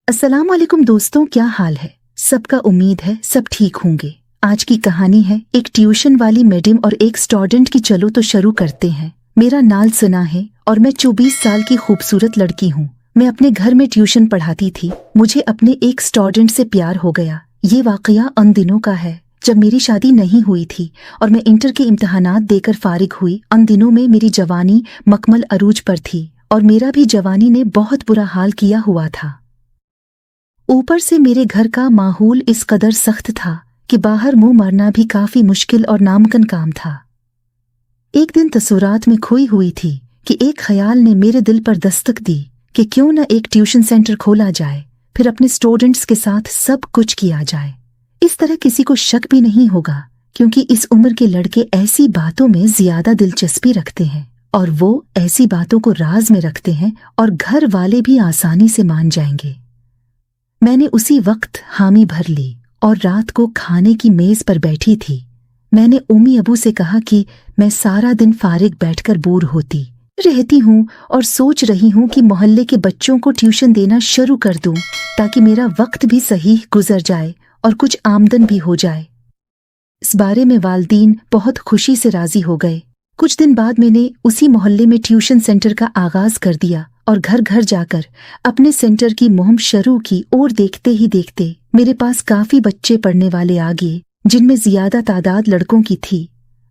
अस्सलाम वालेकुम दोस्तों, क्या हाल है सबका। उम्मीद है सब ठीक होंगे। आज की कहानी है एक ट्यूशन वाली मैडम और एक स्टूडेंट की। चलो तो शुरू करते हैं। मेरा नाम सना है और मैं 24 साल की खूबसूरत लड़की हूँ। मैं अपने घर में ट्यूशन पढ़ाती थी। मुझे अपने एक स्टूडेंट से प्यार हो गया। ये वाकया उन दिनों का है जब मेरी शादी नहीं हुई थी और मैं इंटर के इम्तिहानात देकर फारिग हुई। उन दिनों में मेरी जवानी मकमल अरूज पर थी और मेरा भी जवानी ने बहुत बुरा हाल किया हुआ था। ऊपर से मेरे घर का माहौल इस कदर सख्त था कि बाहर मुंह मारना भी काफी मुश्किल और नामुमकिन काम था। एक दिन तसव्वुरात में खोई हुई थी कि एक ख्याल ने मेरे दिल पर दस्तक दी कि क्यों न एक ट्यूशन सेंटर खोला जाए, फिर अपने स्टूडेंट्स के साथ सब कुछ किया जाए। इस तरह किसी को शक भी नहीं होगा, क्योंकि इस उम्र के लड़के ऐसी बातों में ज्यादा दिलचस्पी रखते हैं और वो ऐसी बातों को राज में रखते हैं और घर वाले भी आसानी से मान जाएंगे। मैंने उसी वक्त हामी भर ली और रात को खाने की मेज पर बैठी थी। मैंने उम्मी अबू से कहा कि मैं सारा दिन फारिग बैठकर बोर होती रहती हूँ और सोच रही हूँ कि मोहल्ले के बच्चों को ट्यूशन देना शुरू कर दूँ, ताकि मेरा वक्त भी सही गुजर जाए और कुछ आमदन भी हो जाए। इस बारे में वालिदैन बहुत खुशी से राजी हो गए। कुछ दिन बाद मैंने उसी मोहल्ले में ट्यूशन सेंटर का आगाज कर दिया और घर घर जाकर अपने सेंटर की मुहिम शुरू की। और देखते ही देखते मेरे पास काफी बच्चे पढ़ने वाले आ गए, जिनमें ज्यादा तादाद लड़कों की थी।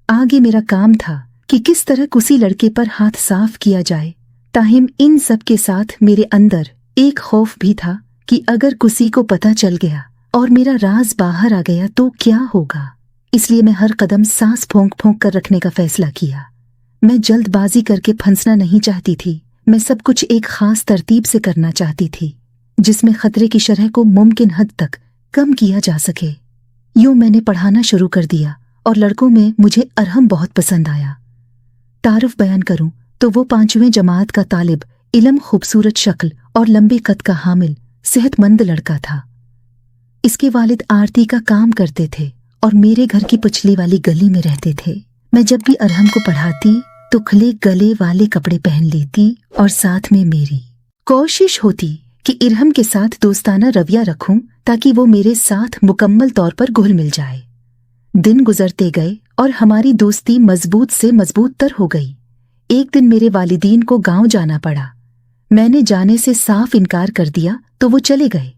आगे मेरा काम था कि किस तरह किसी लड़के पर हाथ साफ किया जाए। ताहिम इन सब के साथ मेरे अंदर एक खौफ भी था कि अगर किसी को पता चल गया और मेरा राज बाहर आ गया तो क्या होगा। इसलिए मैं हर कदम सांस फूंक फूंक कर रखने का फैसला किया। मैं जल्दबाजी करके फंसना नहीं चाहती थी। मैं सब कुछ एक खास तरतीब से करना चाहती थी, जिसमें खतरे की शरह को मुमकिन हद तक कम किया जा सके। यूं मैंने पढ़ाना शुरू कर दिया और लड़कों में मुझे अरहम बहुत पसंद आया। तारुफ बयान करूं तो वो 5वीं जमात का तालिब इल्म, खूबसूरत शक्ल और लंबे कद का हामिल सेहतमंद लड़का था। इसके वालिद आरती का काम करते थे और मेरे घर की पिछली वाली गली में रहते थे। मैं जब भी अरहम को पढ़ाती तो खुले गले वाले कपड़े पहन लेती और साथ में मेरी कोशिश होती कि इरहम के साथ दोस्ताना रवैया रखूं, ताकि वो मेरे साथ मुकम्मल तौर पर घुल मिल जाए। दिन गुजरते गए और हमारी दोस्ती मजबूत से मजबूत तर हो गई। एक दिन मेरे वालिदीन को गांव जाना पड़ा। मैंने जाने से साफ इनकार कर दिया तो वो चले गए।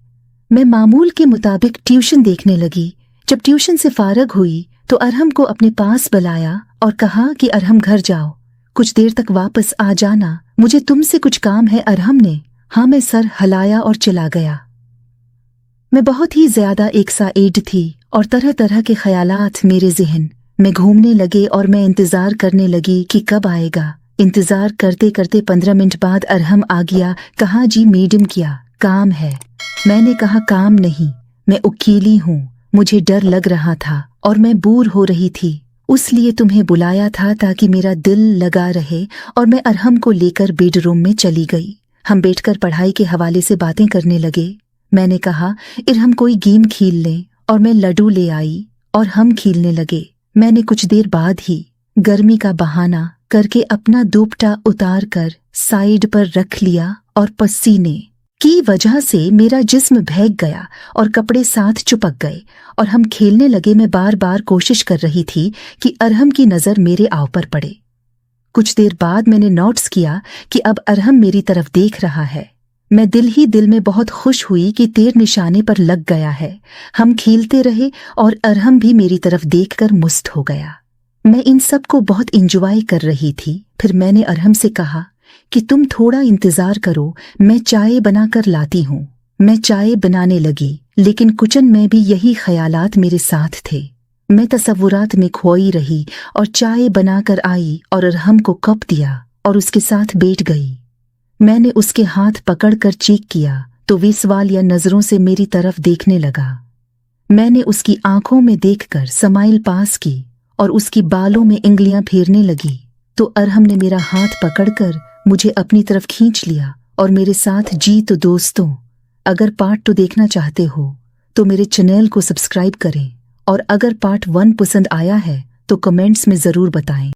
मैं मामूल के मुताबिक ट्यूशन देखने लगी। जब ट्यूशन से फारग हुई तो अरहम को अपने पास बुलाया और कहा कि अरहम घर जाओ, कुछ देर तक वापस आ जाना, मुझे तुमसे कुछ काम है। अरहम ने हाँ में सर हिलाया और चला गया। मैं बहुत ही ज्यादा एक्साइटेड थी और तरह तरह के ख्यालात मेरे ज़हन में घूमने लगे और मैं इंतजार करने लगी कि कब आएगा। इंतजार करते करते 15 मिनट बाद अरहम आ गया। कहा जी मैडम क्या काम है? मैंने कहा काम नहीं, मैं अकेली हूँ, मुझे डर लग रहा था और मैं बोर हो रही थी, उसलिए तुम्हें बुलाया था ताकि मेरा दिल लगा रहे। और मैं अरहम को लेकर बेडरूम में चली गई। हम बैठकर पढ़ाई के हवाले से बातें करने लगे। मैंने कहा इरहम कोई गेम खेल लें, और मैं लड्डू ले आई और हम खेलने लगे। मैंने कुछ देर बाद ही गर्मी का बहाना करके अपना दुपट्टा उतार कर साइड पर रख लिया और पसीने की वजह से मेरा जिस्म भीग गया और कपड़े साथ चिपक गए और हम खेलने लगे। मैं बार बार कोशिश कर रही थी कि अरहम की नजर मेरे आव पर पड़े। कुछ देर बाद मैंने नोटिस किया कि अब अरहम मेरी तरफ देख रहा है। मैं दिल ही दिल में बहुत खुश हुई कि तीर निशाने पर लग गया है। हम खेलते रहे और अरहम भी मेरी तरफ देखकर मुस्त हो गया। मैं इन सब को बहुत इंजॉय कर रही थी। फिर मैंने अरहम से कहा कि तुम थोड़ा इंतजार करो, मैं चाय बनाकर लाती हूँ। मैं चाय बनाने लगी, लेकिन किचन में भी यही ख्यालात मेरे साथ थे। मैं तसव्वुरात में खोई रही और चाय बनाकर आई और अरहम को कप दिया और उसके साथ बैठ गई। मैंने उसके हाथ पकड़कर चेक किया तो वे सवाल या नजरों से मेरी तरफ देखने लगा। मैंने उसकी आंखों में देखकर स्माइल पास की और उसकी बालों में इंगलियां फेरने लगी तो अरहम ने मेरा हाथ पकड़कर मुझे अपनी तरफ खींच लिया और मेरे साथ जी। तो दोस्तों, अगर पार्ट 2 देखना चाहते हो तो मेरे चैनल को सब्सक्राइब करें और अगर पार्ट 1 पसंद आया है तो कमेंट्स में ज़रूर बताएं।